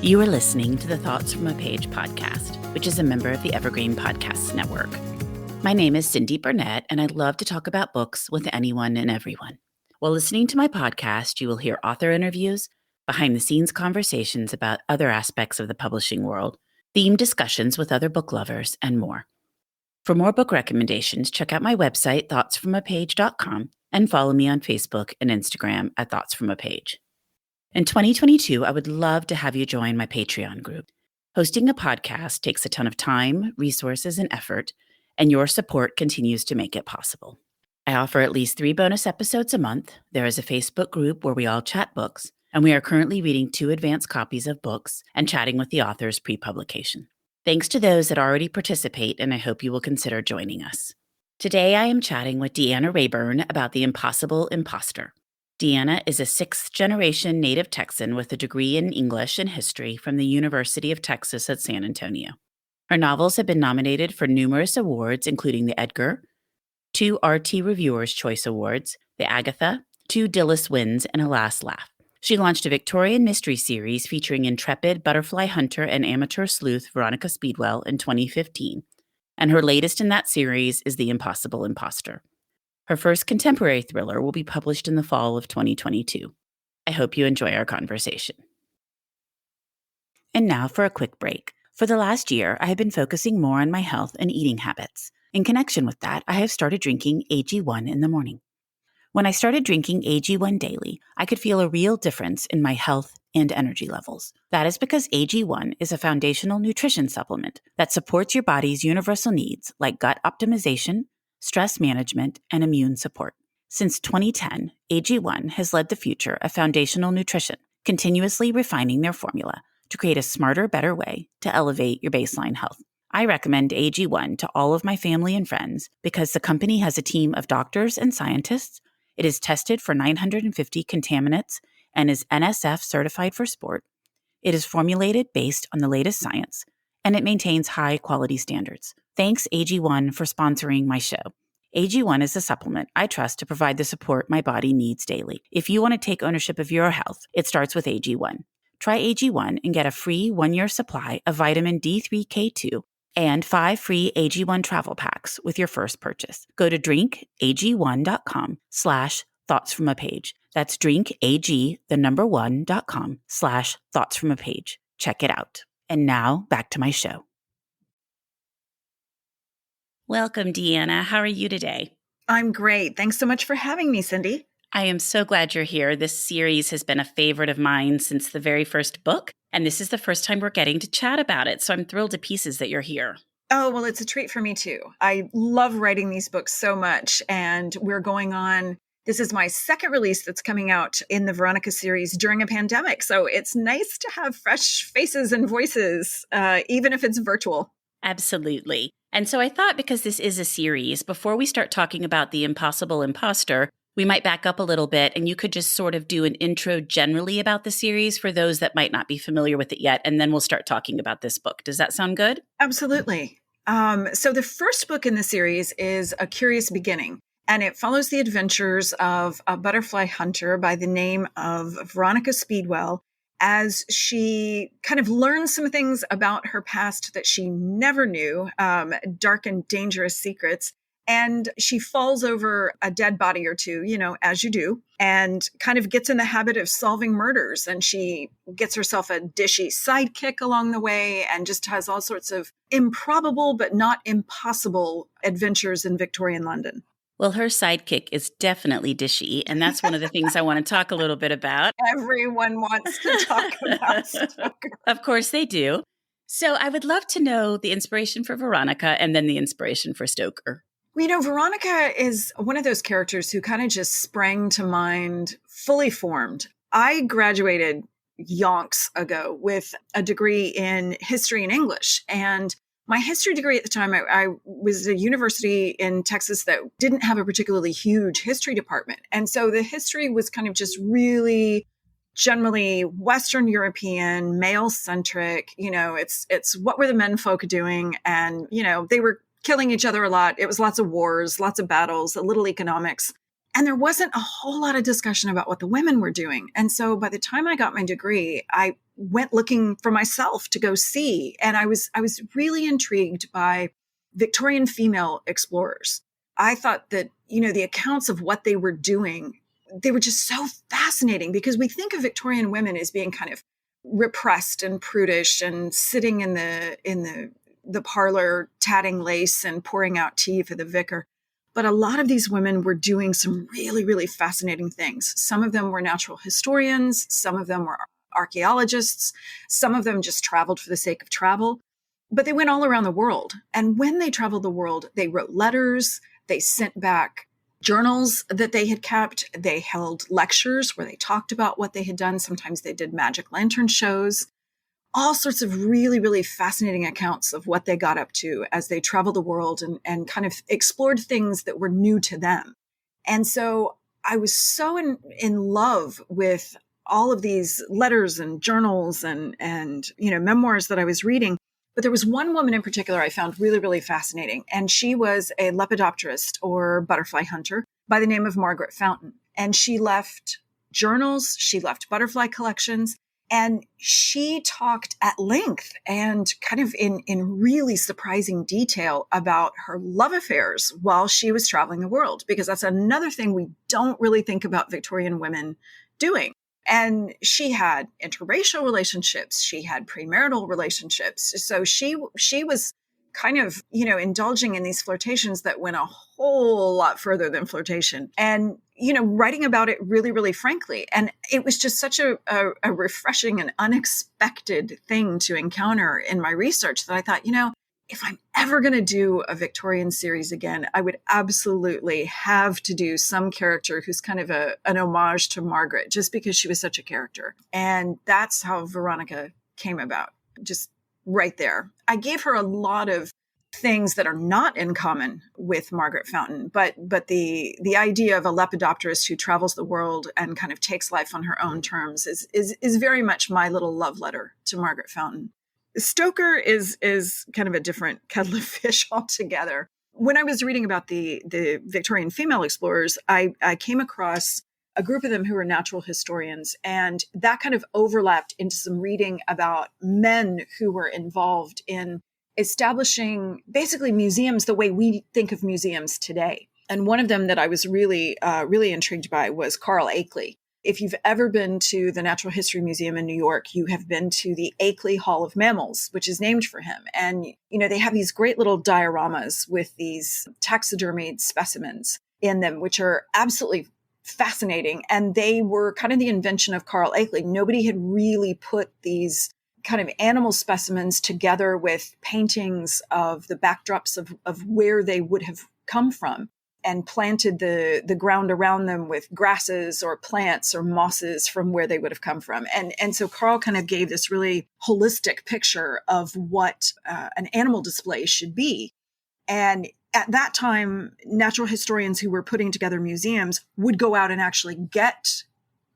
You are listening to the Thoughts from a Page podcast, which is a member of the Evergreen Podcasts Network. My name is Cindy Burnett, and I love to talk about books with anyone and everyone. While listening to my podcast, you will hear author interviews, behind-the-scenes conversations about other aspects of the publishing world, themed discussions with other book lovers, and more. For more book recommendations, check out my website, thoughtsfromapage.com, and follow me on Facebook and Instagram at thougtsfromapage. In 2022, I would love to have you join my Patreon group. Hosting a podcast takes a ton of time, resources, and effort, and your support continues to make it possible. I offer at least 3 bonus episodes a month. There is a Facebook group where we all chat books, and we are currently reading 2 advanced copies of books and chatting with the authors pre-publication. Thanks to those that already participate, and I hope you will consider joining us. Today, I am chatting with Deanna Raybourn about The Impossible Imposter. Deanna is a 6th-generation native Texan with a degree in English and history from the University of Texas at San Antonio. Her novels have been nominated for numerous awards, including the Edgar, 2 RT Reviewers' Choice Awards, the Agatha, 2 Dilys Wins, and a Last Laugh. She launched a Victorian mystery series featuring intrepid butterfly hunter and amateur sleuth Veronica Speedwell in 2015, and her latest in that series is The Impossible Imposter. Her first contemporary thriller will be published in the fall of 2022. I hope you enjoy our conversation. And now for a quick break. For the last year, I have been focusing more on my health and eating habits. In connection with that, I have started drinking AG1 in the morning. When I started drinking AG1 daily, I could feel a real difference in my health and energy levels. That is because AG1 is a foundational nutrition supplement that supports your body's universal needs like gut optimization, stress management, and immune support. Since 2010, AG1 has led the future of foundational nutrition, continuously refining their formula to create a smarter, better way to elevate your baseline health. I recommend AG1 to all of my family and friends because the company has a team of doctors and scientists. It is tested for 950 contaminants and is NSF certified for sport. It is formulated based on the latest science, and it maintains high quality standards. Thanks AG1 for sponsoring my show. AG1 is a supplement I trust to provide the support my body needs daily. If you want to take ownership of your health, it starts with AG1. Try AG1 and get a free 1-year supply of vitamin D3K2 and 5 free AG1 travel packs with your first purchase. Go to drinkag1.com/thoughtsfromapage. That's drinkag1.com/thoughtsfromapage. Check it out. And now back to my show. Welcome, Deanna. How are you today? I'm great. Thanks so much for having me, Cindy. I am so glad you're here. This series has been a favorite of mine since the very first book, and this is the first time we're getting to chat about it, so I'm thrilled to pieces that you're here. Oh, well, it's a treat for me too. I love writing these books so much, and we're going on. This is my 2nd release that's coming out in the Veronica series during a pandemic, so it's nice to have fresh faces and voices, even if it's virtual. Absolutely. And so I thought because this is a series, before we start talking about The Impossible Imposter, we might back up a little bit and you could just sort of do an intro generally about the series for those that might not be familiar with it yet, and then we'll start talking about this book. Does that sound good? Absolutely. So the first book in the series is A Curious Beginning, and it follows the adventures of a butterfly hunter by the name of Veronica Speedwell as she kind of learns some things about her past that she never knew, dark and dangerous secrets. And she falls over a dead body or two, as you do, and kind of gets in the habit of solving murders. And she gets herself a dishy sidekick along the way and just has all sorts of improbable but not impossible adventures in Victorian London. Well, her sidekick is definitely dishy, and that's one of the things I want to talk a little bit about. Everyone wants to talk about Stoker. Of course they do. So I would love to know the inspiration for Veronica and then the inspiration for Stoker. Well, Veronica is one of those characters who kind of just sprang to mind fully formed. I graduated yonks ago with a degree in history and English, and my history degree at the time, I was at a university in Texas that didn't have a particularly huge history department. And so the history was kind of just really generally Western European, male-centric. It's what were the men folk doing? And, they were killing each other a lot. It was lots of wars, lots of battles, a little economics. And there wasn't a whole lot of discussion about what the women were doing. And so by the time I got my degree, I went looking for myself to go see. And I was really intrigued by Victorian female explorers. I thought that, the accounts of what they were doing, they were just so fascinating, because we think of Victorian women as being kind of repressed and prudish and sitting in the parlor tatting lace and pouring out tea for the vicar. But a lot of these women were doing some really, really fascinating things. Some of them were natural historians. Some of them were archaeologists. Some of them just traveled for the sake of travel. But they went all around the world. And when they traveled the world, they wrote letters. They sent back journals that they had kept. They held lectures where they talked about what they had done. Sometimes they did magic lantern shows. All sorts of really, really fascinating accounts of what they got up to as they traveled the world and kind of explored things that were new to them. And so I was so in love with all of these letters and journals and memoirs that I was reading. But there was one woman in particular I found really, really fascinating. And she was a lepidopterist, or butterfly hunter, by the name of Margaret Fountain. And she left journals, she left butterfly collections, and she talked at length and kind of in really surprising detail about her love affairs while she was traveling the world, because that's another thing we don't really think about Victorian women doing. And she had interracial relationships. She had premarital relationships. So she was kind of, indulging in these flirtations that went a whole lot further than flirtation. And, writing about it really, really frankly. And it was just such a refreshing and unexpected thing to encounter in my research that I thought, if I'm ever going to do a Victorian series again, I would absolutely have to do some character who's kind of an homage to Margaret, just because she was such a character. And that's how Veronica came about, just right there. I gave her a lot of things that are not in common with Margaret Fountain, but the idea of a lepidopterist who travels the world and kind of takes life on her own terms is very much my little love letter to Margaret Fountain. Stoker is kind of a different kettle of fish altogether. When I was reading about the Victorian female explorers, I came across a group of them who were natural historians, and that kind of overlapped into some reading about men who were involved in establishing basically museums the way we think of museums today. And one of them that I was really intrigued by was Carl Akeley. If you've ever been to the Natural History Museum in New York, you have been to the Akeley Hall of Mammals, which is named for him. And, they have these great little dioramas with these taxidermied specimens in them, which are absolutely fascinating. And they were kind of the invention of Carl Akeley. Nobody had really put these kind of animal specimens together with paintings of the backdrops of where they would have come from, and planted the ground around them with grasses or plants or mosses from where they would have come from. And so Carl kind of gave this really holistic picture of what an animal display should be. And at that time, natural historians who were putting together museums would go out and actually get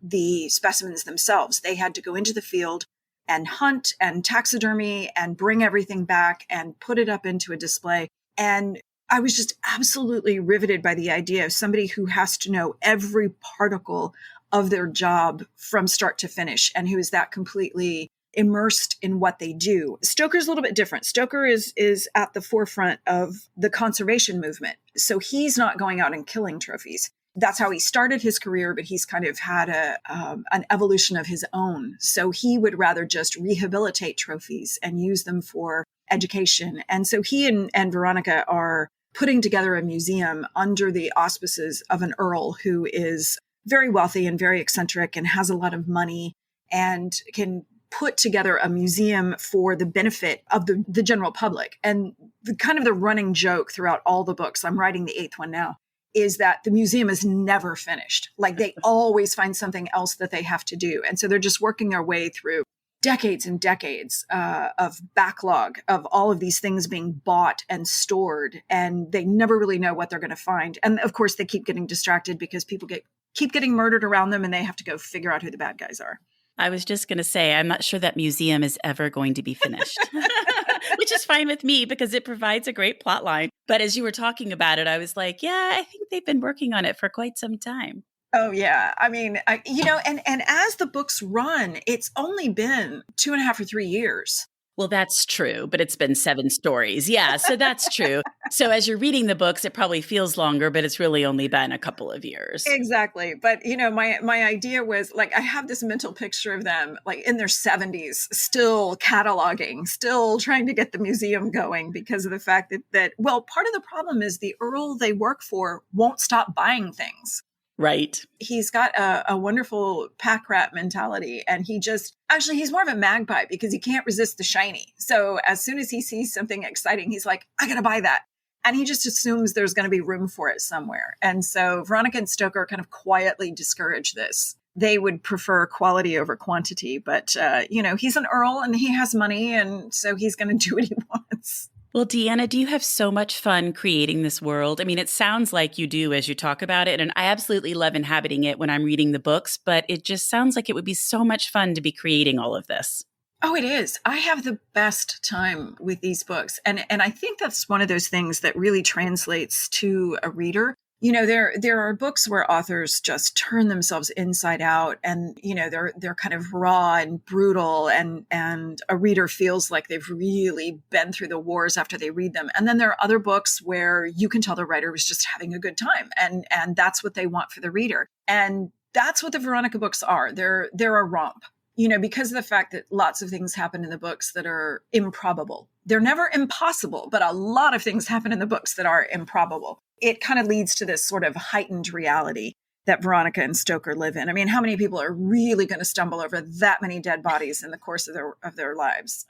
the specimens themselves. They had to go into the field and hunt and taxidermy and bring everything back and put it up into a display. And I was just absolutely riveted by the idea of somebody who has to know every particle of their job from start to finish, and who is that completely immersed in what they do. Stoker's a little bit different. Stoker is at the forefront of the conservation movement. So he's not going out and killing trophies. That's how he started his career, but he's kind of had an evolution of his own. So he would rather just rehabilitate trophies and use them for education. And so he and Veronica are putting together a museum under the auspices of an earl who is very wealthy and very eccentric and has a lot of money and can put together a museum for the benefit of the general public. And the running joke throughout all the books, I'm writing the 8th one now, is that the museum is never finished. Like, they always find something else that they have to do. And so they're just working their way through decades and decades of backlog of all of these things being bought and stored, and they never really know what they're going to find. And of course, they keep getting distracted because people keep getting murdered around them, and they have to go figure out who the bad guys are. I was just going to say, I'm not sure that museum is ever going to be finished. which is fine with me because it provides a great plot line. But as you were talking about it, I was like, yeah, I think they've been working on it for quite some time. Oh yeah. I mean, and as the books run, it's only been 2.5 or 3 years. Well, that's true, but it's been 7 stories. Yeah, so that's true. So as you're reading the books, it probably feels longer, but it's really only been a couple of years. Exactly. But my idea was like I have this mental picture of them like in their 70s, still cataloging, still trying to get the museum going because of the fact that well, part of the problem is the Earl they work for won't stop buying things. Right. He's got a wonderful pack rat mentality, and he's more of a magpie because he can't resist the shiny. So as soon as he sees something exciting, he's like, I gotta buy that. And he just assumes there's going to be room for it somewhere. And so Veronica and Stoker kind of quietly discourage this. They would prefer quality over quantity, but he's an Earl and he has money, and so he's going to do what he wants. Well, Deanna, do you have so much fun creating this world? I mean, it sounds like you do as you talk about it, and I absolutely love inhabiting it when I'm reading the books, but it just sounds like it would be so much fun to be creating all of this. Oh, it is. I have the best time with these books. And I think that's one of those things that really translates to a reader. There are books where authors just turn themselves inside out and, they're kind of raw and brutal and a reader feels like they've really been through the wars after they read them. And then there are other books where you can tell the writer was just having a good time and that's what they want for the reader. And that's what the Veronica books are. They're a romp. Because of the fact that lots of things happen in the books that are improbable. They're never impossible, but a lot of things happen in the books that are improbable. It kind of leads to this sort of heightened reality that Veronica and Stoker live in. I mean, how many people are really going to stumble over that many dead bodies in the course of their lives?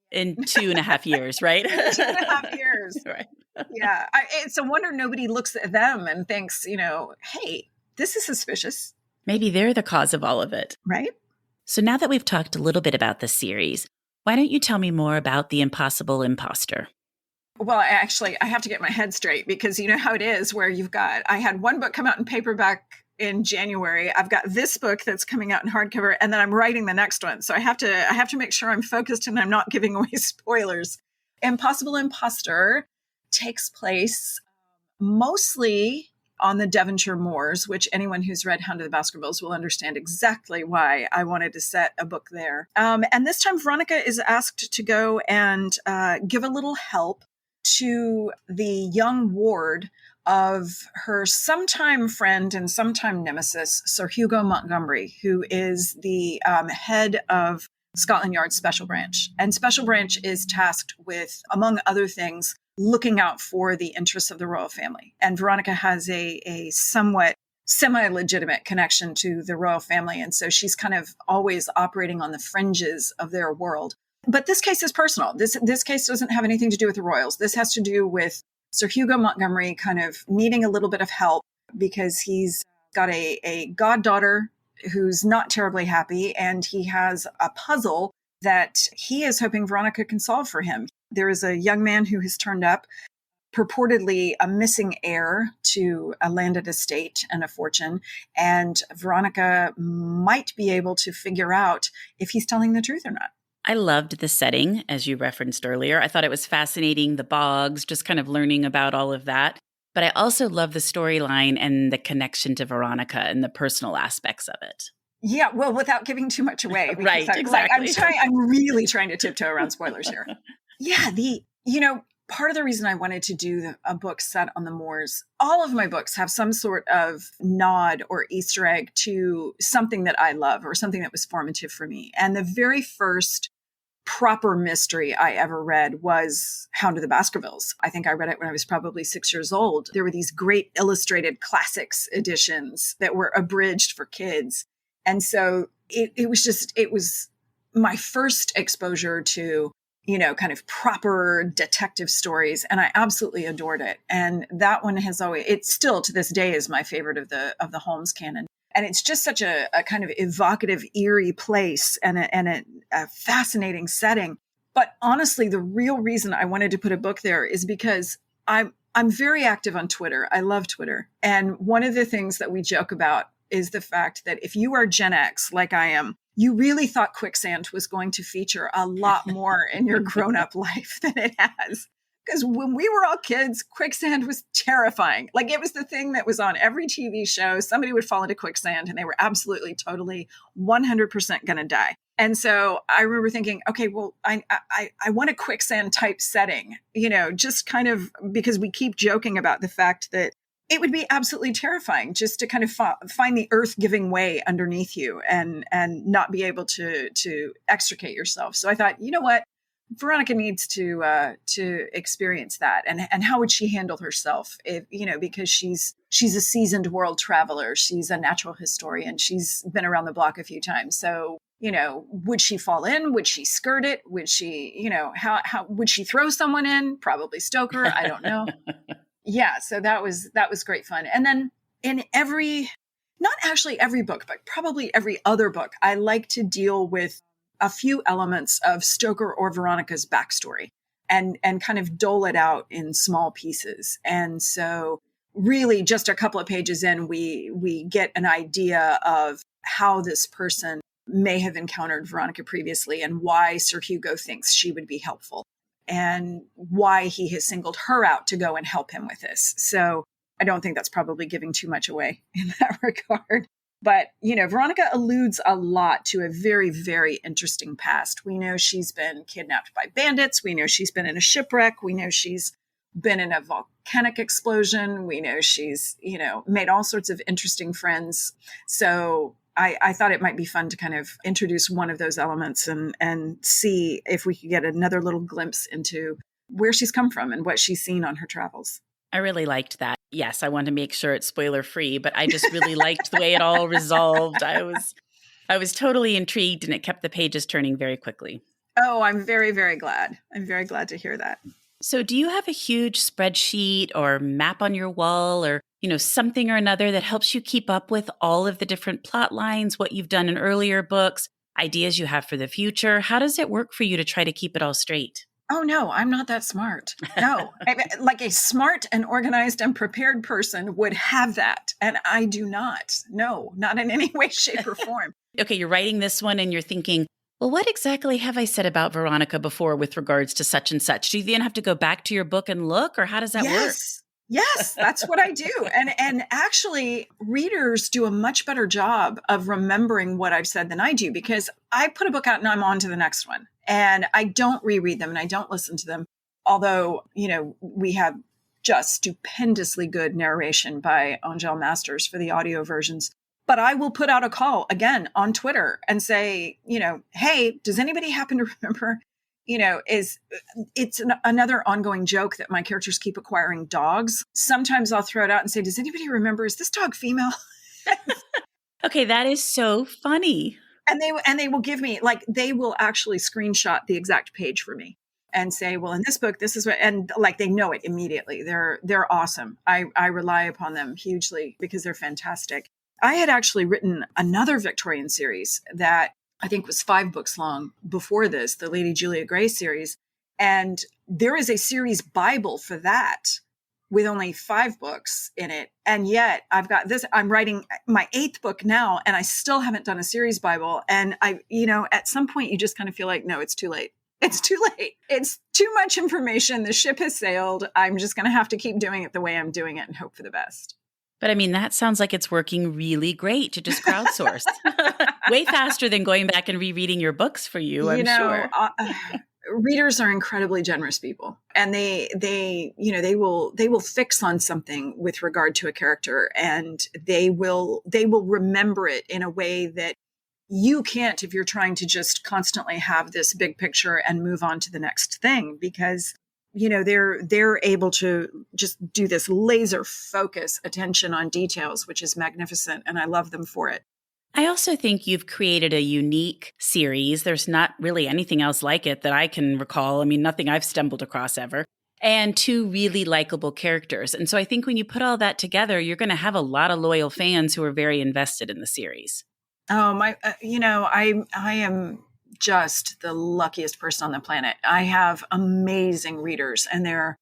In 2.5 years, right? 2.5 years. Right. Yeah. It's a wonder nobody looks at them and thinks, hey, this is suspicious. Maybe they're the cause of all of it. Right? So now that we've talked a little bit about the series, why don't you tell me more about The Impossible Imposter? Well, actually, I have to get my head straight because you know how it is where I had one book come out in paperback in January. I've got this book that's coming out in hardcover, and then I'm writing the next one. So I have to make sure I'm focused and I'm not giving away spoilers. Impossible Imposter takes place mostly on the Devonshire moors, which anyone who's read Hound of the Baskervilles will understand exactly why I wanted to set a book there. And this time, Veronica is asked to go and give a little help to the young ward of her sometime friend and sometime nemesis, Sir Hugo Montgomery, who is the head of Scotland Yard's Special Branch. And Special Branch is tasked with, among other things, looking out for the interests of the royal family. And Veronica has a somewhat semi-legitimate connection to the royal family. And so she's kind of always operating on the fringes of their world. But this case is personal. This case doesn't have anything to do with the royals. This has to do with Sir Hugo Montgomery kind of needing a little bit of help because he's got a goddaughter who's not terribly happy, and he has a puzzle that he is hoping Veronica can solve for him. There is a young man who has turned up, purportedly a missing heir to a landed estate and a fortune, and Veronica might be able to figure out if he's telling the truth or not. I loved the setting, as you referenced earlier. I thought it was fascinating, the bogs, just kind of learning about all of that. But I also love the storyline and the connection to Veronica and the personal aspects of it. Yeah, well, without giving too much away. Right, exactly. I'm really trying to tiptoe around spoilers here. Yeah, part of the reason I wanted to do a book set on the moors, all of my books have some sort of nod or Easter egg to something that I love or something that was formative for me. And the very first proper mystery I ever read was Hound of the Baskervilles. I think I read it when I was probably 6 years old. There were these great illustrated classics editions that were abridged for kids. And so it was my first exposure to, kind of proper detective stories. And I absolutely adored it. And that one it's still to this day is my favorite of the Holmes canon. And it's just such a kind of evocative, eerie place and a fascinating setting. But honestly, the real reason I wanted to put a book there is because I'm very active on Twitter. I love Twitter. And one of the things that we joke about is the fact that if you are Gen X, like I am, you really thought quicksand was going to feature a lot more in your grown-up life than it has. Because when we were all kids, quicksand was terrifying. Like, it was the thing that was on every TV show. Somebody would fall into quicksand and they were absolutely, totally 100% going to die. And so I remember thinking, okay, well, I want a quicksand type setting, just kind of because we keep joking about the fact that it would be absolutely terrifying just to kind of find the earth giving way underneath you and not be able to extricate yourself. So I thought, you know what? Veronica needs to experience that, and how would she handle herself if, because she's a seasoned world traveler, she's a natural historian, she's been around the block a few times. So, would she fall in? Would she skirt it? Would she, how would she throw someone in? Probably Stoker. I don't know. Yeah, so that was great fun. And then in not actually every book, but probably every other book, I like to deal with a few elements of Stoker or Veronica's backstory and kind of dole it out in small pieces. And so really just a couple of pages in, we get an idea of how this person may have encountered Veronica previously and why Sir Hugo thinks she would be helpful and why he has singled her out to go and help him with this. So I don't think that's probably giving too much away in that regard. But, Veronica alludes a lot to a very, very interesting past. We know she's been kidnapped by bandits. We know she's been in a shipwreck. We know she's been in a volcanic explosion. We know she's, made all sorts of interesting friends. So I thought it might be fun to kind of introduce one of those elements and see if we could get another little glimpse into where she's come from and what she's seen on her travels. I really liked that. Yes, I wanted to make sure it's spoiler free, but I just really liked the way it all resolved. I was totally intrigued, and it kept the pages turning very quickly. Oh, I'm very, very glad. I'm very glad to hear that. So do you have a huge spreadsheet or map on your wall or, something or another that helps you keep up with all of the different plot lines, what you've done in earlier books, ideas you have for the future? How does it work for you to try to keep it all straight? Oh, no, I'm not that smart. No, like a smart and organized and prepared person would have that. And I do not. No, not in any way, shape, or form. Okay, you're writing this one and you're thinking, well, what exactly have I said about Veronica before with regards to such and such? Do you then have to go back to your book and look, or how does that work? Yes, that's what I do. And actually, readers do a much better job of remembering what I've said than I do, because I put a book out and I'm on to the next one. And I don't reread them and I don't listen to them. Although, we have just stupendously good narration by Angel Masters for the audio versions. But I will put out a call again on Twitter and say, hey, does anybody happen to remember, it's another ongoing joke that my characters keep acquiring dogs. Sometimes I'll throw it out and say, does anybody remember, is this dog female? Okay, that is so funny. And they will give me, they will actually screenshot the exact page for me and say, well, in this book, this is what, and they know it immediately. They're awesome. I rely upon them hugely because they're fantastic. I had actually written another Victorian series that I think was 5 books long before this, the Lady Julia Gray series. And there is a series Bible for that with only 5 books in it. And yet I've got this, I'm writing my 8th book now, and I still haven't done a series Bible. And at some point you just kind of feel like, no, it's too late. It's too late. It's too much information. The ship has sailed. I'm just going to have to keep doing it the way I'm doing it and hope for the best. But I mean, that sounds like it's working really great to just crowdsource. Way faster than going back and rereading your books for you, I'm sure. Readers are incredibly generous people, and they will fix on something with regard to a character, and they will remember it in a way that you can't if you're trying to just constantly have this big picture and move on to the next thing, because they're able to just do this laser focus attention on details, which is magnificent, and I love them for it. I also think you've created a unique series. There's not really anything else like it that I can recall. I mean, nothing I've stumbled across ever. And 2 really likable characters. And so I think when you put all that together, you're going to have a lot of loyal fans who are very invested in the series. Oh, I am just the luckiest person on the planet. I have amazing readers, and they're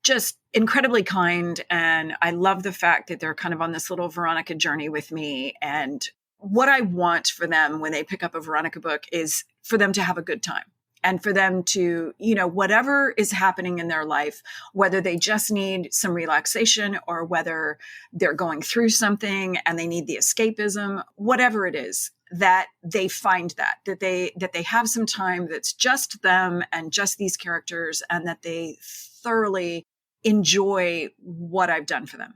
just incredibly kind. And I love the fact that they're kind of on this little Veronica journey with me. And what I want for them when they pick up a Veronica book is for them to have a good time. And for them to, whatever is happening in their life, whether they just need some relaxation or whether they're going through something and they need the escapism, whatever it is, that they find that they have some time that's just them and just these characters, and that they thoroughly enjoy what I've done for them.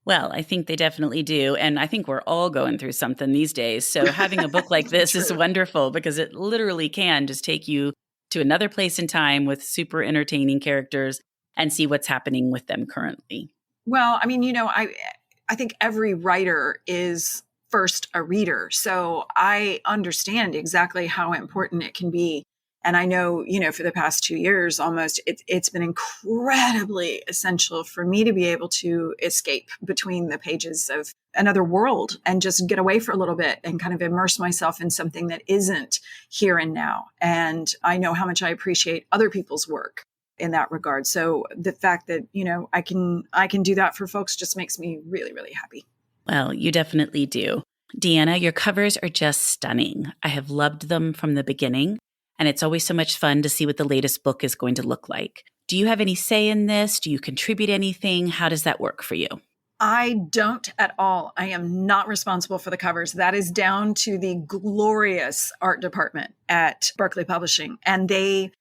Well, I think they definitely do. And I think we're all going through something these days. So having a book like this is wonderful because it literally can just take you to another place in time with super entertaining characters and see what's happening with them currently. Well, I mean, I think every writer is first a reader. So I understand exactly how important it can be. And I know, for the past 2 years, almost, it's been incredibly essential for me to be able to escape between the pages of another world and just get away for a little bit and kind of immerse myself in something that isn't here and now. And I know how much I appreciate other people's work in that regard. So the fact that, I can do that for folks just makes me really, really happy. Well, you definitely do. Deanna, your covers are just stunning. I have loved them from the beginning. And it's always so much fun to see what the latest book is going to look like. Do you have any say in this? Do you contribute anything? How does that work for you? I don't at all. I am not responsible for the covers. That is down to the glorious art department at Berkeley Publishing. And the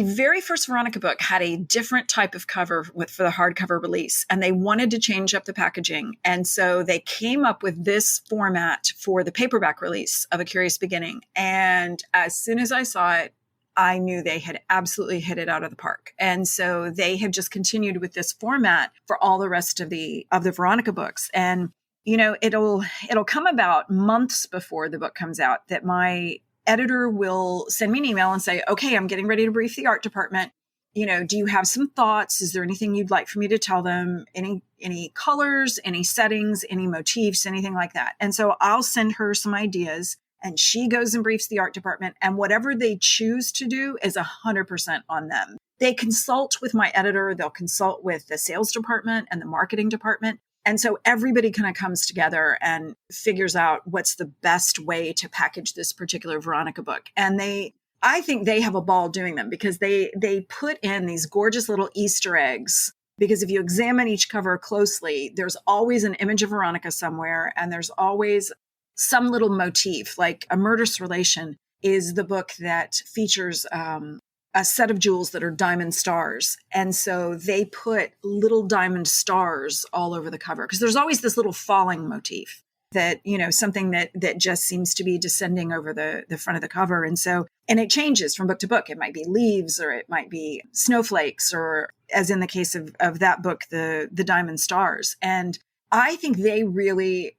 very first Veronica book had a different type of cover for the hardcover release, and they wanted to change up the packaging. And so they came up with this format for the paperback release of A Curious Beginning. And as soon as I saw it, I knew they had absolutely hit it out of the park. And so they have just continued with this format for all the rest of the Veronica books. And, it'll come about months before the book comes out that my editor will send me an email and say, okay, I'm getting ready to brief the art department. Do you have some thoughts? Is there anything you'd like for me to tell them? Any colors, any settings, any motifs, anything like that? And so I'll send her some ideas, and she goes and briefs the art department, and whatever they choose to do is 100% on them. They consult with my editor. They'll consult with the sales department and the marketing department. And so everybody kind of comes together and figures out what's the best way to package this particular Veronica book. And I think they have a ball doing them because they put in these gorgeous little Easter eggs. Because if you examine each cover closely, there's always an image of Veronica somewhere, and there's always some little motif. Like A Murderous Relation is the book that features a set of jewels that are diamond stars. And so they put little diamond stars all over the cover because there's always this little falling motif that, something that just seems to be descending over the front of the cover. And it changes from book to book. It might be leaves, or it might be snowflakes, or as in the case of that book, the diamond stars. And I think they really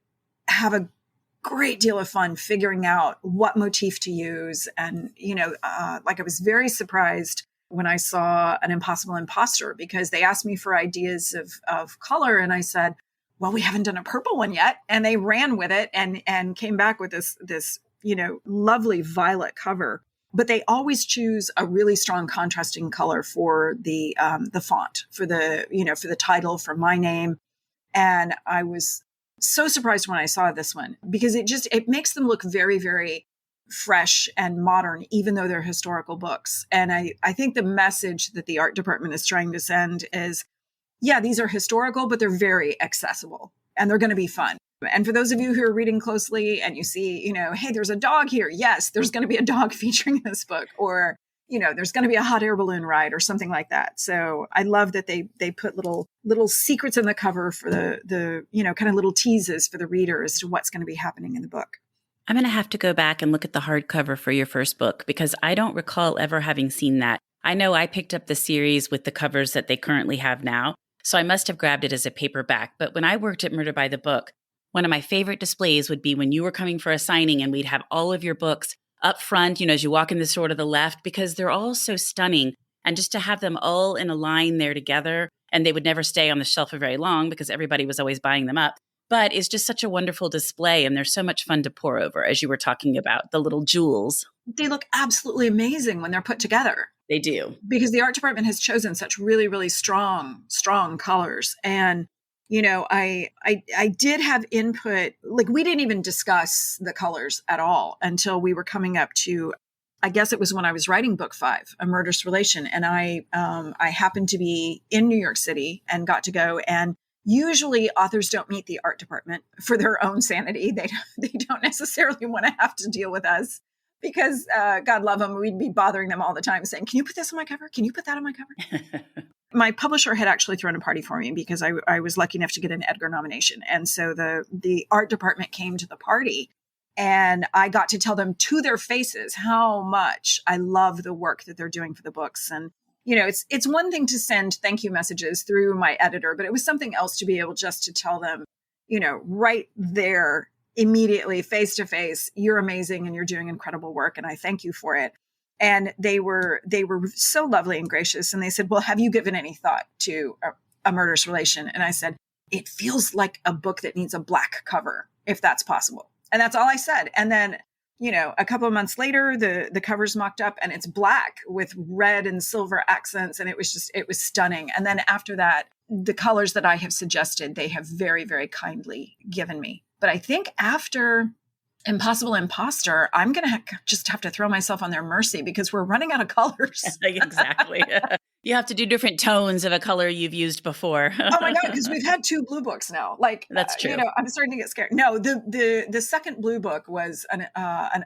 have a great deal of fun figuring out what motif to use. And, I was very surprised when I saw An Impossible Imposter, because they asked me for ideas of color. And I said, well, we haven't done a purple one yet. And they ran with it and came back with this, lovely violet cover. But they always choose a really strong contrasting color for the font, for the title, for my name. And I was so surprised when I saw this one, because it makes them look very, very fresh and modern, even though they're historical books. And I think the message that the art department is trying to send is, yeah, these are historical, but they're very accessible and they're going to be fun. And for those of you who are reading closely and you see, hey, there's a dog here. Yes, there's going to be a dog featuring this book, or, there's going to be a hot air balloon ride or something like that. So I love that they put little secrets in the cover for the kind of little teases for the reader as to what's going to be happening in the book. I'm going to have to go back and look at the hardcover for your first book because I don't recall ever having seen that. I know I picked up the series with the covers that they currently have now, so I must have grabbed it as a paperback. But when I worked at Murder by the Book, one of my favorite displays would be when you were coming for a signing and we'd have all of your books up front, as you walk in the store to the left, because they're all so stunning. And just to have them all in a line there together, and they would never stay on the shelf for very long because everybody was always buying them up. But it's just such a wonderful display, and they're so much fun to pore over, as you were talking about, the little jewels. They look absolutely amazing when they're put together. They do. Because the art department has chosen such really, really strong colors. And I did have input. Like, we didn't even discuss the colors at all until we were coming up to, I guess it was when I was writing book 5, A Murderous Relation. And I happened to be in New York City and got to go. And usually authors don't meet the art department for their own sanity. They don't necessarily want to have to deal with us because, God love them, we'd be bothering them all the time saying, can you put this on my cover? Can you put that on my cover? My publisher had actually thrown a party for me because I was lucky enough to get an Edgar nomination. And so the art department came to the party, and I got to tell them to their faces how much I love the work that they're doing for the books. And, it's one thing to send thank you messages through my editor, but it was something else to be able just to tell them, right there, immediately, face to face, you're amazing and you're doing incredible work. And I thank you for it. And they were so lovely and gracious. And they said, well, have you given any thought to a Murderous Relation? And I said, it feels like a book that needs a black cover, if that's possible. And that's all I said. And then, a couple of months later, the cover's mocked up and it's black with red and silver accents. And it was stunning. And then after that, the colors that I have suggested, they have very, very kindly given me. But I think after Impossible Imposter, I'm going to just have to throw myself on their mercy because we're running out of colors. Exactly. You have to do different tones of a color you've used before. Oh my God, because we've had 2 blue books now. Like, that's true. I'm starting to get scared. No, the second blue book was an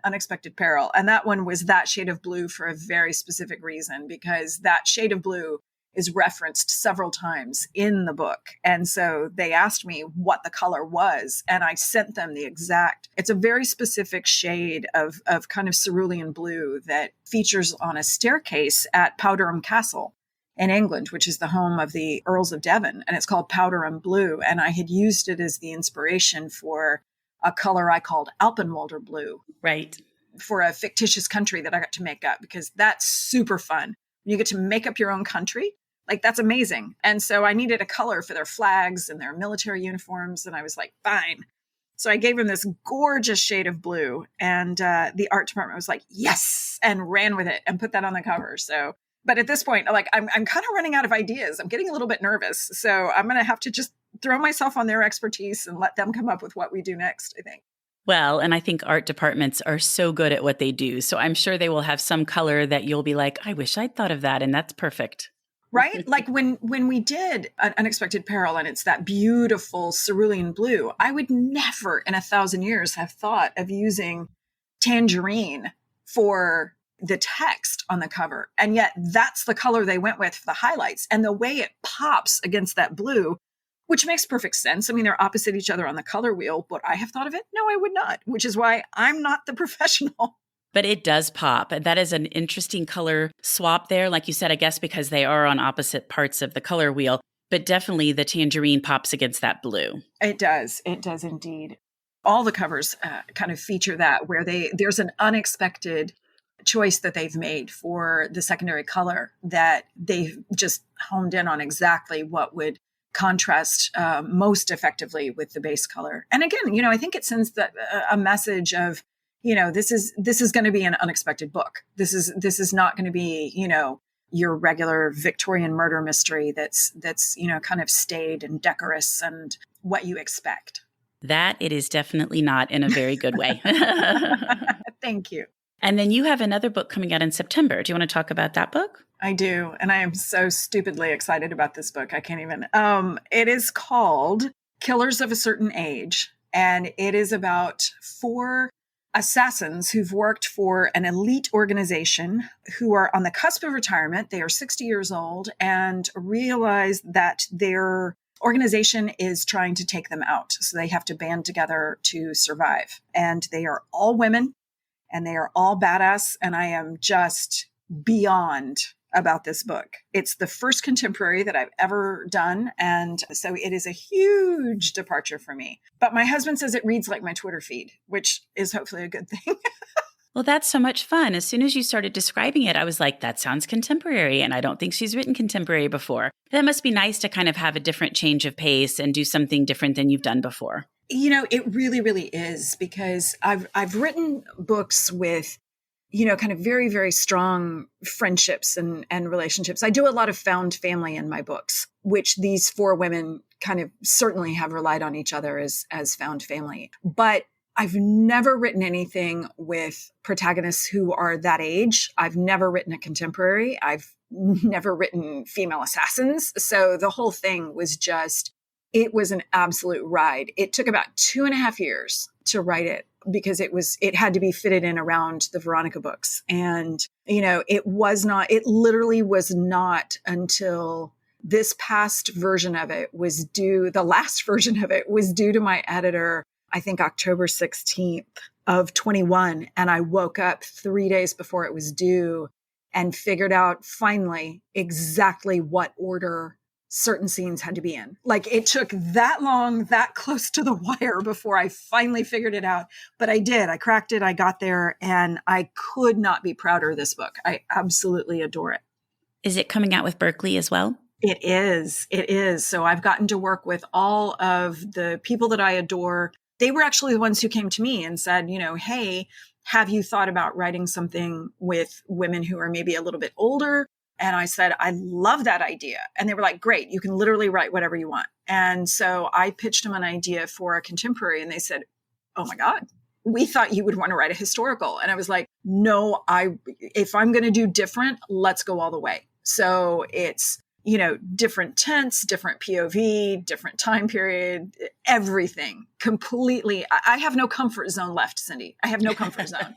Unexpected Peril. And that one was that shade of blue for a very specific reason, because that shade of blue is referenced several times in the book. And so they asked me what the color was, and I sent them it's a very specific shade of kind of cerulean blue that features on a staircase at Powderham Castle in England, which is the home of the Earls of Devon. And it's called Powderham Blue. And I had used it as the inspiration for a color I called Alpenwalder Blue. Right. For a fictitious country that I got to make up, because that's super fun. You get to make up your own country. Like, that's amazing. And so I needed a color for their flags and their military uniforms. And I was like, fine. So I gave him this gorgeous shade of blue. And the art department was like, yes, and ran with it and put that on the cover. So, but at this point, like, I'm kind of running out of ideas. I'm getting a little bit nervous. So I'm going to have to just throw myself on their expertise and let them come up with what we do next, I think. Well, and I think art departments are so good at what they do. So I'm sure they will have some color that you'll be like, I wish I'd thought of that. And that's perfect. Right? Like when we did An Unexpected Peril and it's that beautiful cerulean blue, I would never in 1,000 years have thought of using tangerine for the text on the cover. And yet that's the color they went with for the highlights. And the way it pops against that blue, which makes perfect sense. I mean, they're opposite each other on the color wheel. Would I have thought of it? No, I would not, which is why I'm not the professional. But it does pop. That is an interesting color swap there. Like you said, I guess because they are on opposite parts of the color wheel, but definitely the tangerine pops against that blue. It does. It does indeed. All the covers kind of feature that, where there's an unexpected choice that they've made for the secondary color that they've just honed in on exactly what would contrast most effectively with the base color. And again, I think it sends a message of, this is going to be an unexpected book. This is not going to be, your regular Victorian murder mystery that's kind of staid and decorous and what you expect. That it is definitely not, in a very good way. Thank you. And then you have another book coming out in September. Do you want to talk about that book? I do. And I am so stupidly excited about this book. I can't even. It is called Killers of a Certain Age. And it is about 4 assassins who've worked for an elite organization who are on the cusp of retirement. They are 60 years old and realize that their organization is trying to take them out. So they have to band together to survive. And they are all women and they are all badass. And I am just beyond about this book. It's the first contemporary that I've ever done. And so it is a huge departure for me. But my husband says it reads like my Twitter feed, which is hopefully a good thing. Well, that's so much fun. As soon as you started describing it, I was like, that sounds contemporary. And I don't think she's written contemporary before. That must be nice to kind of have a different change of pace and do something different than you've done before. It really, really is, because I've written books with kind of very, very strong friendships and relationships. I do a lot of found family in my books, which these four women kind of certainly have relied on each other as found family. But I've never written anything with protagonists who are that age. I've never written a contemporary. I've never written female assassins. So the whole thing was it was an absolute ride. It took about 2.5 years to write it because it had to be fitted in around the Veronica books. And, it literally was not until this past version of it was due, the last version of it was due to my editor, I think October 16th of 21. And I woke up 3 days before it was due and figured out finally exactly what order certain scenes had to be in. Like it took that long, that close to the wire before I finally figured it out. But I did. I cracked it. I got there and I could not be prouder of this book. I absolutely adore it. Is it coming out with Berkeley as well? It is. It is. So I've gotten to work with all of the people that I adore. They were actually the ones who came to me and said, hey, have you thought about writing something with women who are maybe a little bit older? And I said, I love that idea. And they were like, great, you can literally write whatever you want. And so I pitched them an idea for a contemporary and they said, oh my God, we thought you would want to write a historical. And I was like, no, if I'm going to do different, let's go all the way. So it's, different tense, different POV, different time period, everything completely. I have no comfort zone left, Cindy. I have no comfort zone.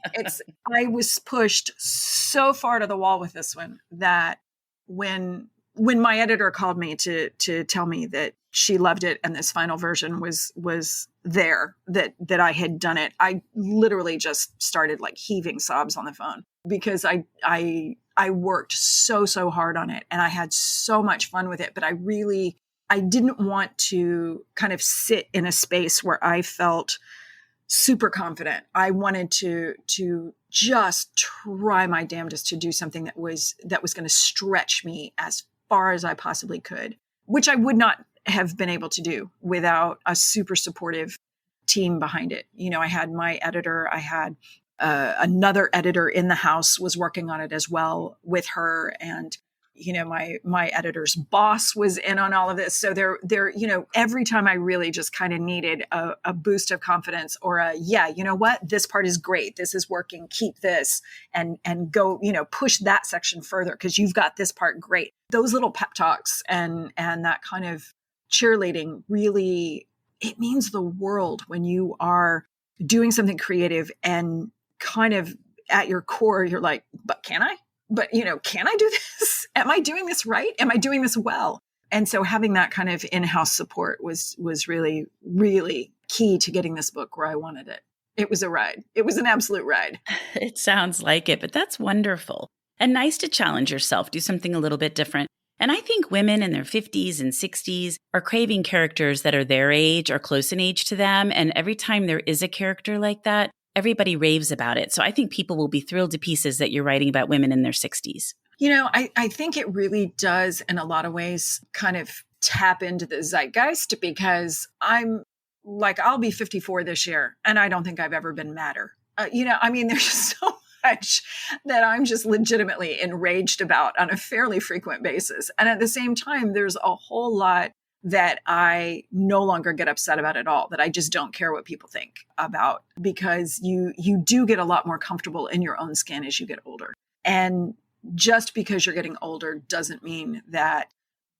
I was pushed so far to the wall with this one that when my editor called me to tell me that she loved it and this final version was there, that I had done it, I literally just started like heaving sobs on the phone because I worked so hard on it and I had so much fun with it, but I didn't want to kind of sit in a space where I felt super confident. I wanted to just try my damnedest to do something that was going to stretch me as far as I possibly could, which I would not have been able to do without a super supportive team behind it. I had my editor, I had another editor in the house was working on it as well with her. And, my editor's boss was in on all of this. So there, every time I really just kind of needed a boost of confidence or this part is great. This is working. Keep this and go, push that section further because you've got this part great. Those little pep talks and that kind of cheerleading really, it means the world when you are doing something creative and kind of at your core, you're like, but can I? But, can I do this? Am I doing this right? Am I doing this well? And so having that kind of in-house support was really, really key to getting this book where I wanted it. It was a ride. It was an absolute ride. It sounds like it, but that's wonderful. And nice to challenge yourself, do something a little bit different. And I think women in their 50s and 60s are craving characters that are their age or close in age to them. And every time there is a character like that, everybody raves about it. So I think people will be thrilled to pieces that you're writing about women in their 60s. I think it really does in a lot of ways kind of tap into the zeitgeist because I'll be 54 this year and I don't think I've ever been madder. There's just so much that I'm just legitimately enraged about on a fairly frequent basis. And at the same time, there's a whole lot that I no longer get upset about at all, that I just don't care what people think about, because you do get a lot more comfortable in your own skin as you get older. And just because you're getting older doesn't mean that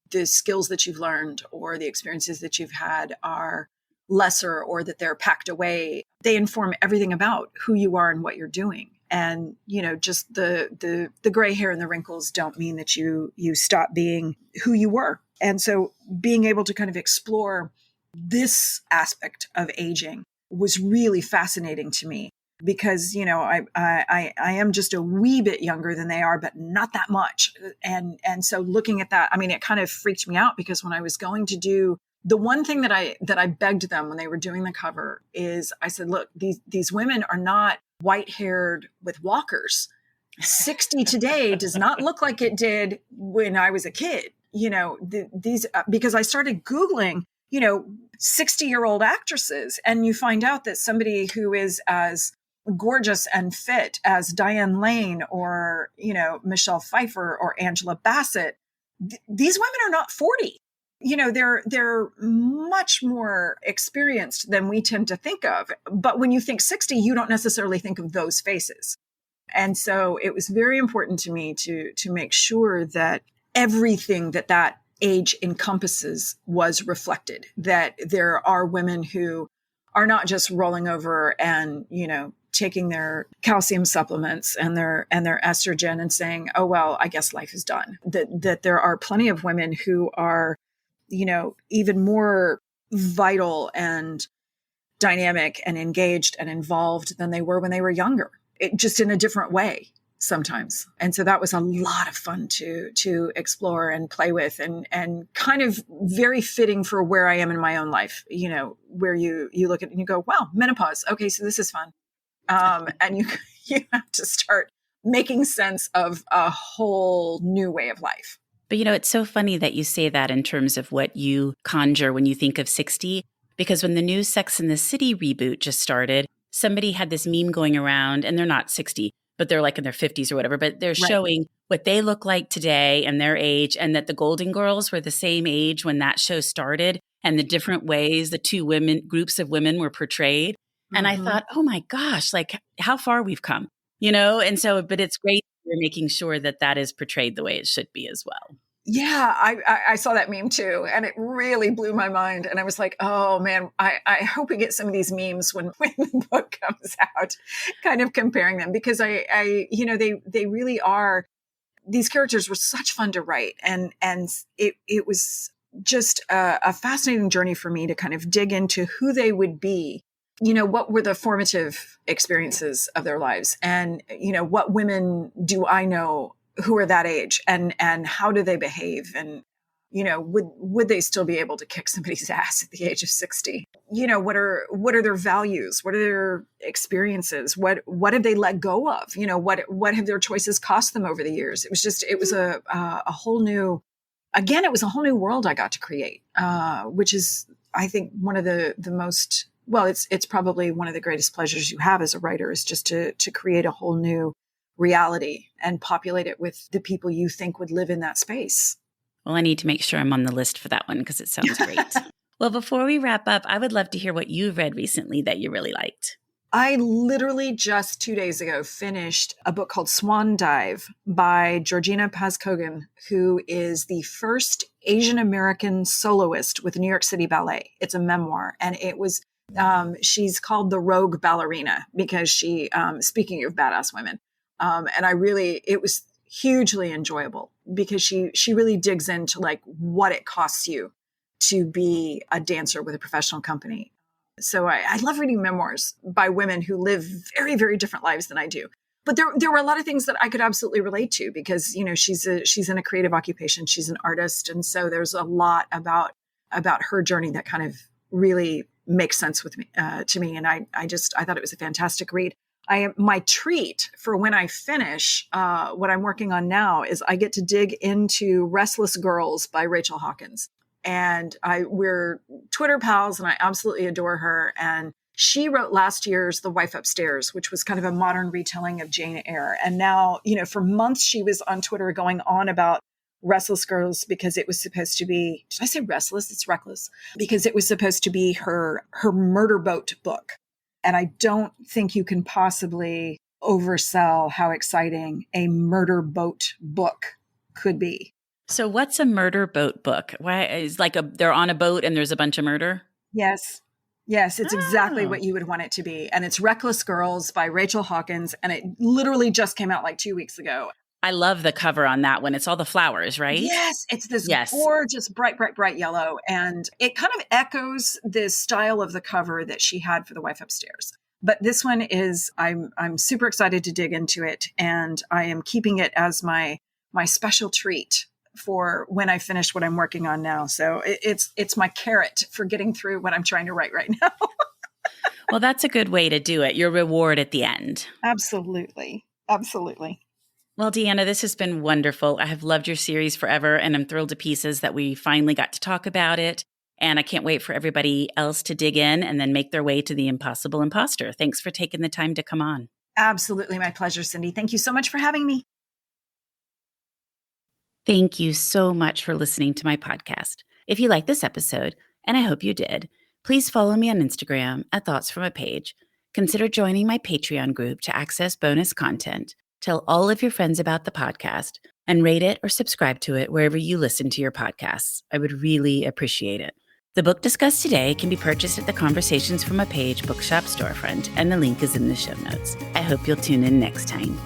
the skills that you've learned or the experiences that you've had are lesser or that they're packed away. They inform everything about who you are and what you're doing. And, just the gray hair and the wrinkles don't mean that you stop being who you were. And so being able to kind of explore this aspect of aging was really fascinating to me because, I am just a wee bit younger than they are, but not that much. And so looking at that, it kind of freaked me out because when I was going to do the one thing that I begged them when they were doing the cover is I said, look, these women are not white-haired with walkers. 60 today does not look like it did when I was a kid. Because I started Googling, 60-year-old actresses, and you find out that somebody who is as gorgeous and fit as Diane Lane or, Michelle Pfeiffer or Angela Bassett, these women are not 40. They're much more experienced than we tend to think of. But when you think 60, you don't necessarily think of those faces. And so it was very important to me to make sure that everything that age encompasses was reflected, that there are women who are not just rolling over and, taking their calcium supplements and their estrogen and saying, oh, well, I guess life is done. That there are plenty of women who are, even more vital and dynamic and engaged and involved than they were when they were younger, just in a different way sometimes. And so that was a lot of fun to explore and play with, and kind of very fitting for where I am in my own life, where you look at it and you go, wow, menopause. Okay, so this is fun. And you have to start making sense of a whole new way of life. But it's so funny that you say that in terms of what you conjure when you think of 60, because when the new Sex and the City reboot just started, somebody had this meme going around, and they're not 60, but they're like in their 50s or whatever, but they're Right. showing what they look like today and their age, and that the Golden Girls were the same age when that show started, and the different ways the two groups of women were portrayed. And I thought, oh my gosh, like how far we've come, And so, but it's great you're making sure that is portrayed the way it should be as well. Yeah, I saw that meme too, and it really blew my mind. And I was like, oh man, I hope we get some of these memes when the book comes out, kind of comparing them, because they really are, these characters were such fun to write. And it was just a fascinating journey for me to kind of dig into who they would be. What were the formative experiences of their lives? And, what women do I know who are that age, and how do they behave? And, would they still be able to kick somebody's ass at the age of 60? What are their values? What are their experiences? What have they let go of? What have their choices cost them over the years? It was a whole new, again, it was a whole new world I got to create, which is, I think, one of the most, well, it's probably one of the greatest pleasures you have as a writer, is just to create a whole new reality and populate it with the people you think would live in that space. Well, I need to make sure I'm on the list for that one because it sounds great. Well, before we wrap up, I would love to hear what you've read recently that you really liked. I literally just 2 days ago finished a book called Swan by Georgina Pascoguin, who is the first Asian American soloist with New York City Ballet. It's a memoir, and it was she's called the Rogue Ballerina because she, speaking of badass women, and it was hugely enjoyable because she really digs into like what it costs you to be a dancer with a professional company. So I love reading memoirs by women who live very, very different lives than I do. But there were a lot of things that I could absolutely relate to because, she's in a creative occupation. She's an artist. And so there's a lot about her journey that kind of really makes sense with me, to me. And I thought it was a fantastic read. My treat for when I finish what I'm working on now is I get to dig into Restless Girls by Rachel Hawkins. And we're Twitter pals, and I absolutely adore her. And she wrote last year's The Wife Upstairs, which was kind of a modern retelling of Jane Eyre. And now, for months she was on Twitter going on about Restless Girls because it was supposed to be, did I say restless? It's reckless. Because it was supposed to be her murder boat book. And I don't think you can possibly oversell how exciting a murder boat book could be. So what's a murder boat book? Why is they're on a boat and there's a bunch of murder? Yes. It's exactly what you would want it to be. And it's Reckless Girls by Rachel Hawkins. And it literally just came out like 2 weeks ago. I love the cover on that one. It's all the flowers, right? Yes. It's this gorgeous, bright, bright, bright yellow. And it kind of echoes the style of the cover that she had for The Wife Upstairs. But this one is, I'm super excited to dig into it. And I am keeping it as my special treat for when I finish what I'm working on now. So it's my carrot for getting through what I'm trying to write right now. Well, that's a good way to do it. Your reward at the end. Absolutely. Well, Deanna, this has been wonderful. I have loved your series forever, and I'm thrilled to pieces that we finally got to talk about it. And I can't wait for everybody else to dig in and then make their way to the impossible imposter. Thanks for taking the time to come on. Absolutely my pleasure, Cindy. Thank you so much for having me. Thank you so much for listening to my podcast. If you like this episode, and I hope you did, please follow me on Instagram at Thoughts From a Page. Consider joining my Patreon group to access bonus content. Tell all of your friends about the podcast and rate it or subscribe to it wherever you listen to your podcasts. I would really appreciate it. The book discussed today can be purchased at the Conversations From a Page bookshop storefront, and the link is in the show notes. I hope you'll tune in next time.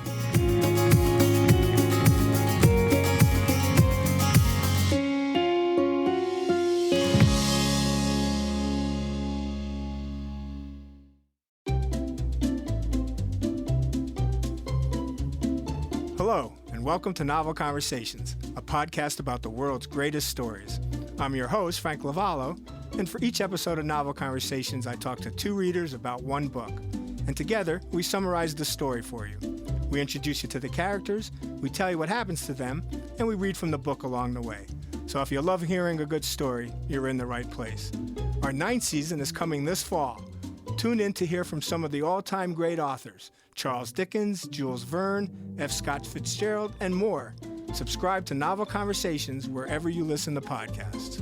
Hello, and welcome to Novel Conversations, a podcast about the world's greatest stories. I'm your host, Frank Lavallo, and for each episode of Novel Conversations, I talk to two readers about one book. And together, we summarize the story for you. We introduce you to the characters, we tell you what happens to them, and we read from the book along the way. So if you love hearing a good story, you're in the right place. Our 9th season is coming this fall. Tune in to hear from some of the all-time great authors, Charles Dickens, Jules Verne, F. Scott Fitzgerald, and more. Subscribe to Novel Conversations wherever you listen to podcasts.